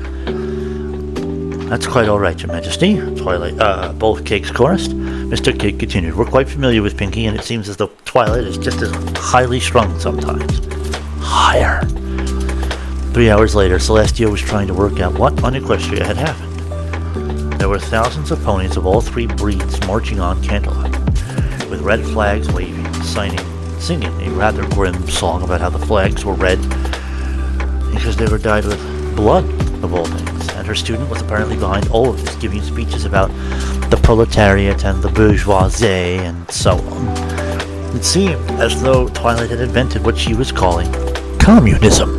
That's quite all right, Your Majesty. Twilight, both Cakes chorused. Mr. Cake continued. We're quite familiar with Pinky, and it seems as though Twilight is just as highly strung sometimes. Higher. 3 hours later, Celestia was trying to work out what on Equestria had happened. There were thousands of ponies of all three breeds marching on Canterlot, with red flags waving, singing a rather grim song about how the flags were red because they were dyed with blood, of all things. And her student was apparently behind all of this, giving speeches about the proletariat and the bourgeoisie and so on. It seemed as though Twilight had invented what she was calling communism.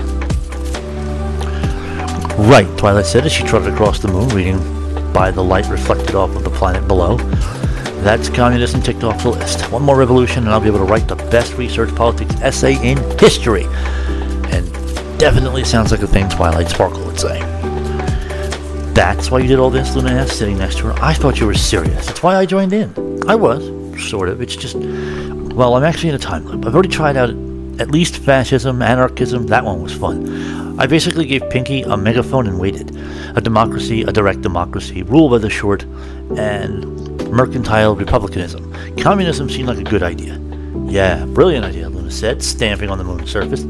Right, Twilight said as she trotted across the moon, reading by the light reflected off of the planet below. That's communism ticked off the list. One more revolution and I'll be able to write the best research politics essay in history. And definitely sounds like a thing Twilight Sparkle would say. That's why you did all this, Luna asked, sitting next to her. I thought you were serious. That's why I joined in. I was, sort of. It's just, well, I'm actually in a time loop. I've already tried out at least fascism, anarchism. That one was fun. I basically gave Pinky a megaphone and waited. A democracy, a direct democracy, rule by the short, and mercantile republicanism. Communism seemed like a good idea. Yeah, brilliant idea, Luna said, stamping on the moon's surface.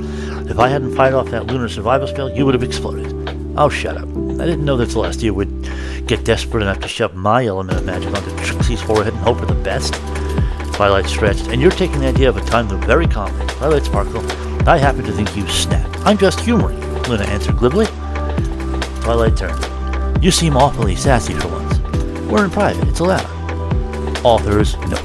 If I hadn't fired off that lunar survival spell, you would have exploded. Oh, shut up. I didn't know that Celestia would get desperate enough to shove my element of magic onto Trixie's forehead and hope for the best. Twilight stretched. And you're taking the idea of a time loop very calmly. Twilight Sparkle, I happen to think you snapped. I'm just humoring you. Luna answered glibly. Twilight turned. You seem awfully sassy for once. We're in private, it's allowed. Author's note.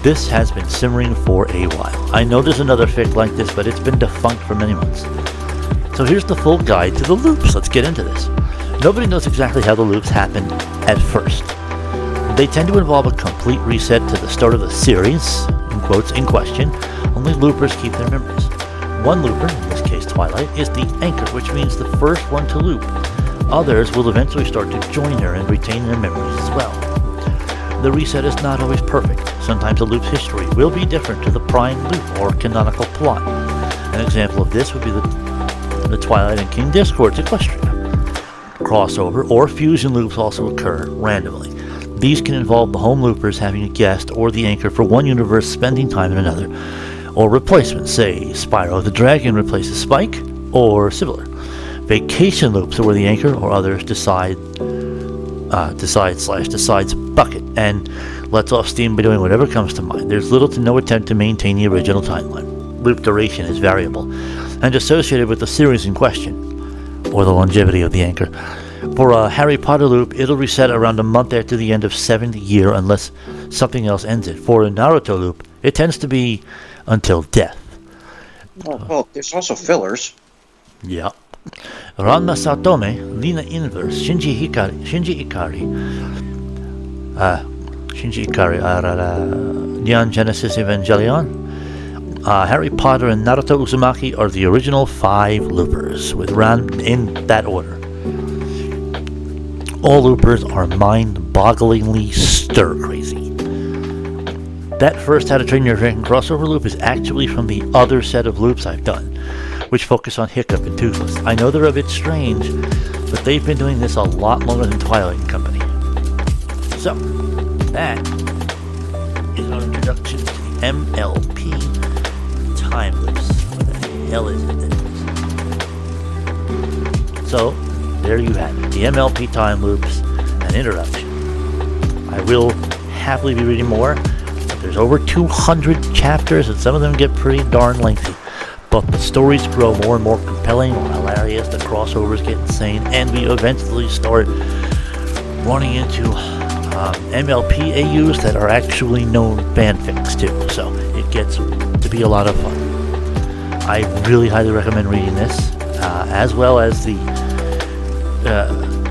This has been simmering for a while. I know there's another fic like this, but it's been defunct for many months. So here's the full guide to the loops. Let's get into this. Nobody knows exactly how the loops happen at first. They tend to involve a complete reset to the start of the series, in quotes, in question. Only loopers keep their memories. One looper, in this case Twilight, is the anchor, which means the first one to loop. Others will eventually start to join her and retain their memories as well. The reset is not always perfect. Sometimes a loop's history will be different to the prime loop or canonical plot. An example of this would be the Twilight and King Discord's Equestria. Crossover or fusion loops also occur randomly. These can involve the home loopers having a guest or the anchor for one universe spending time in another, or replacements, say Spyro the Dragon replaces Spike, or similar. Vacation loops are where the anchor or others decides bucket and lets off steam by doing whatever comes to mind. There's little to no attempt to maintain the original timeline. Loop duration is variable and associated with the series in question, or the longevity of the anchor. For a Harry Potter loop, it'll reset around a month after the end of 7th year unless something else ends it. For a Naruto loop, it tends to be until death. Well, there's also fillers. Yeah. Ranma Satome, Lina Inverse, Shinji Ikari, Neon Genesis Evangelion, Harry Potter and Naruto Uzumaki are the original 5 loopers, with Ran in that order. All loopers are mind-bogglingly stir-crazy. That first How to Train Your Dragon crossover loop is actually from the other set of loops I've done, which focus on Hiccup and Toothless. I know they're a bit strange, but they've been doing this a lot longer than Twilight and Company. So, that is our introduction to the MLP time loops. What the hell is it? So, there you have it, the MLP time loops, an introduction. I will happily be reading more, but there's over 200 chapters and some of them get pretty darn lengthy. But the stories grow more and more compelling or hilarious, the crossovers get insane, and we eventually start running into MLP AUs that are actually known fanfics too, so it gets to be a lot of fun. I really highly recommend reading this, as well as the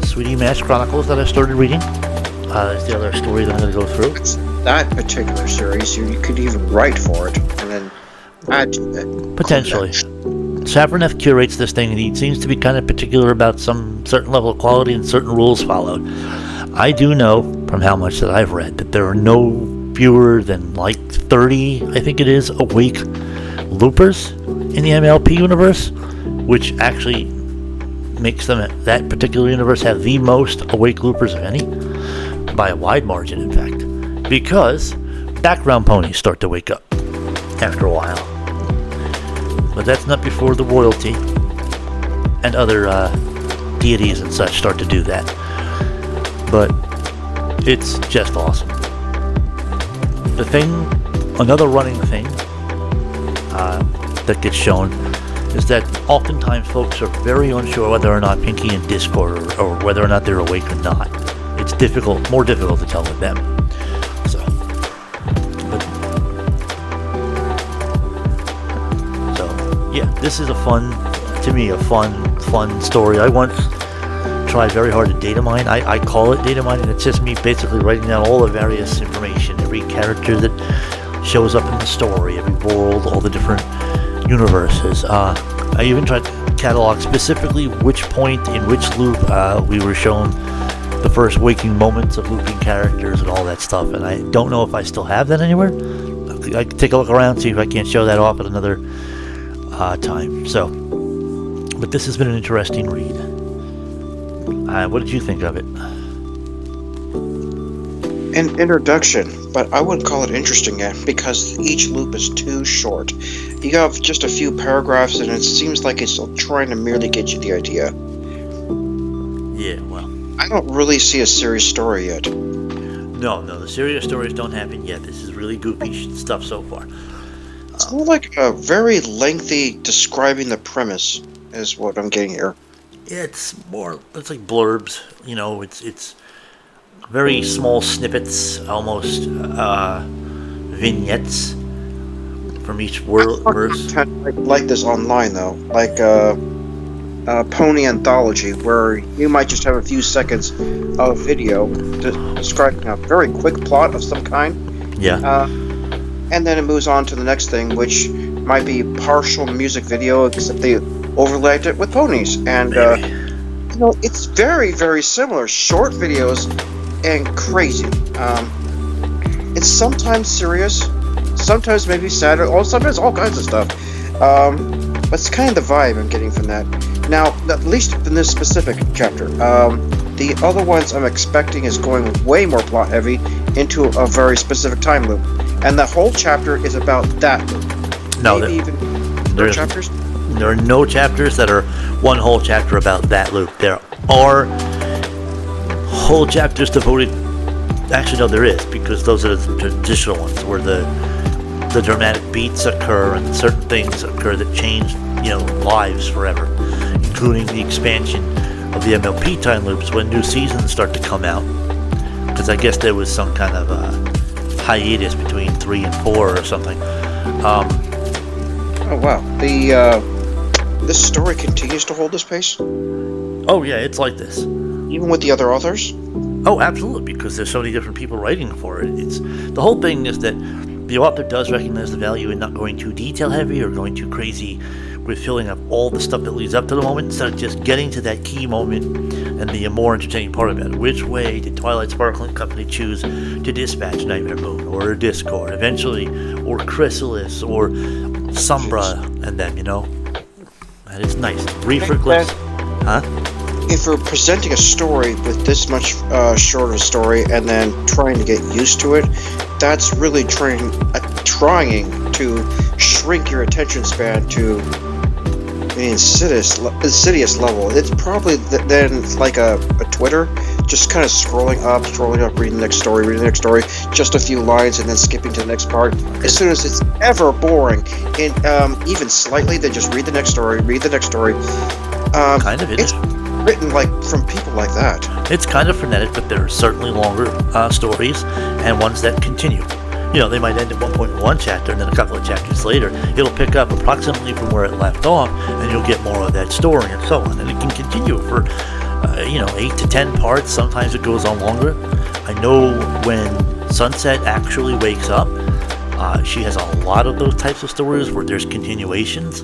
Sweetie Mash Chronicles that I started reading. That's the other story that I'm going to go through. That particular series, you could even write for it, and then add to it. Potentially. Saverneth curates this thing, and he seems to be kind of particular about some certain level of quality and certain rules followed. I do know, from how much that I've read, that there are no fewer than like 30, I think it is, awake loopers in the MLP universe, which actually makes them, that particular universe, have the most awake loopers of any, by a wide margin, in fact, because background ponies start to wake up after a while. But that's not before the royalty and other deities and such start to do that. But it's just awesome. The thing, another running thing that gets shown is that oftentimes folks are very unsure whether or not Pinky and Discord or whether or not they're awake or not. It's difficult, more difficult to tell with them. Yeah, this is a fun story. I once tried very hard to data mine. I call it data mining. It's just me basically writing down all the various information, every character that shows up in the story, every world, all the different universes. I even tried to catalog specifically which point in which loop we were shown the first waking moments of looping characters and all that stuff. And I don't know if I still have that anywhere. I can take a look around, see if I can't show that off at another time. So, but this has been an interesting read. What did you think of it? An introduction, but I wouldn't call it interesting yet because each loop is too short. You have just a few paragraphs and it seems like it's trying to merely get you the idea. Yeah, well, I don't really see a serious story yet. No, the serious stories don't happen yet. This is really goofy stuff so far. It's more like a very lengthy describing the premise is what I'm getting here. It's like blurbs. It's very small snippets, almost vignettes from each verse. Kind of like this online though, like Pony Anthology, where you might just have a few seconds of video describing a very quick plot of some kind. Yeah. And then it moves on to the next thing, which might be partial music video, except they overlaid it with ponies. And it's very, very similar. Short videos and crazy. It's sometimes serious, sometimes maybe sad, or sometimes all kinds of stuff. But it's kind of the vibe I'm getting from that. Now, at least in this specific chapter, the other ones I'm expecting is going way more plot heavy into a very specific time loop, and the whole chapter is about that loop. No, maybe even chapters. There are no chapters that are one whole chapter about that loop. There are whole chapters devoted. Actually, no, there is, because those are the traditional ones where the dramatic beats occur and certain things occur that change, lives forever, including the expansion of the MLP time loops when new seasons start to come out. Because I guess there was some kind of hiatus between 3 and 4 or something. Oh wow, this story continues to hold this pace? Oh yeah, it's like this. Even with the other authors? Oh, absolutely, because there's so many different people writing for it. It's the whole thing is that the author does recognize the value in not going too detail heavy or going too crazy with filling up all the stuff that leads up to the moment, instead of just getting to that key moment and the more entertaining part of it. Which way did Twilight Sparkling Company choose to dispatch Nightmare Moon, or Discord, eventually, or Chrysalis, or Sombra, and then, and it's nice. Brief request. Huh? If we're presenting a story with this much shorter story and then trying to get used to it, that's really trying to shrink your attention span to an insidious level. It's probably then like a Twitter, just kind of scrolling up, reading the next story, just a few lines, and then skipping to the next part. As soon as it's ever boring, and even slightly, then just read the next story. Kind of it's written like from people like that. It's kind of frenetic, but there are certainly longer stories and ones that continue. They might end at one point in one chapter, and then a couple of chapters later, it'll pick up approximately from where it left off, and you'll get more of that story and so on. And it can continue for, 8 to 10 parts. Sometimes it goes on longer. I know when Sunset actually wakes up, she has a lot of those types of stories where there's continuations.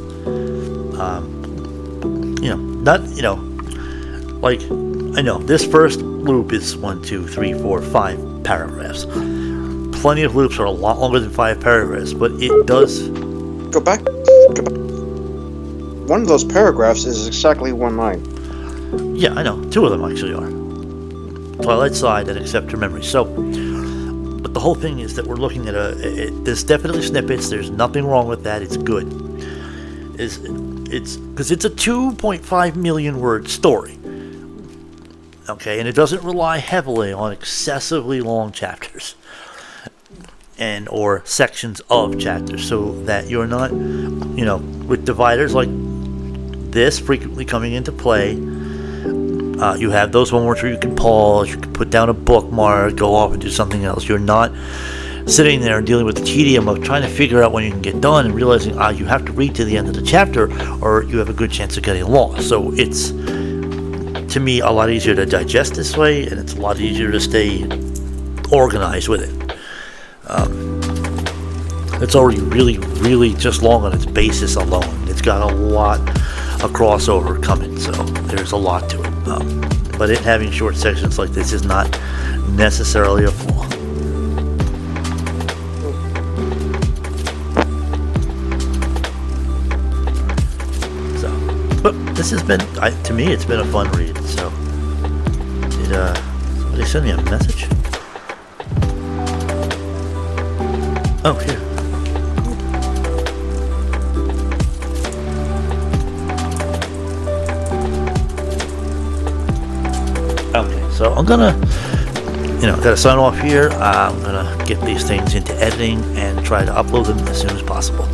Like, I know this first loop is 1, 2, 3, 4, 5 paragraphs. Plenty of loops are a lot longer than 5 paragraphs, but it does. Go back. One of those paragraphs is exactly one line. Yeah, I know. 2 of them actually are. Twilight Side and Accept Her Memory. So, but the whole thing is that we're looking at there's definitely snippets. There's nothing wrong with that. It's good. It's because it's a 2.5 million word story. Okay, and it doesn't rely heavily on excessively long chapters and or sections of chapters, so that you're not, with dividers like this frequently coming into play. You have those moments where you can pause, you can put down a bookmark, go off and do something else. You're not sitting there and dealing with the tedium of trying to figure out when you can get done and realizing you have to read to the end of the chapter or you have a good chance of getting lost. So it's, to me, a lot easier to digest this way, and it's a lot easier to stay organized with it. It's already really, really just long on its basis alone. It's got a lot of crossover coming, so there's a lot to it. But it having short sections like this is not necessarily a flaw. So, but this has been, to me, it's been a fun read. So, did somebody send me a message? Oh, here. Okay, so I'm gonna, gotta sign off here. I'm gonna get these things into editing and try to upload them as soon as possible.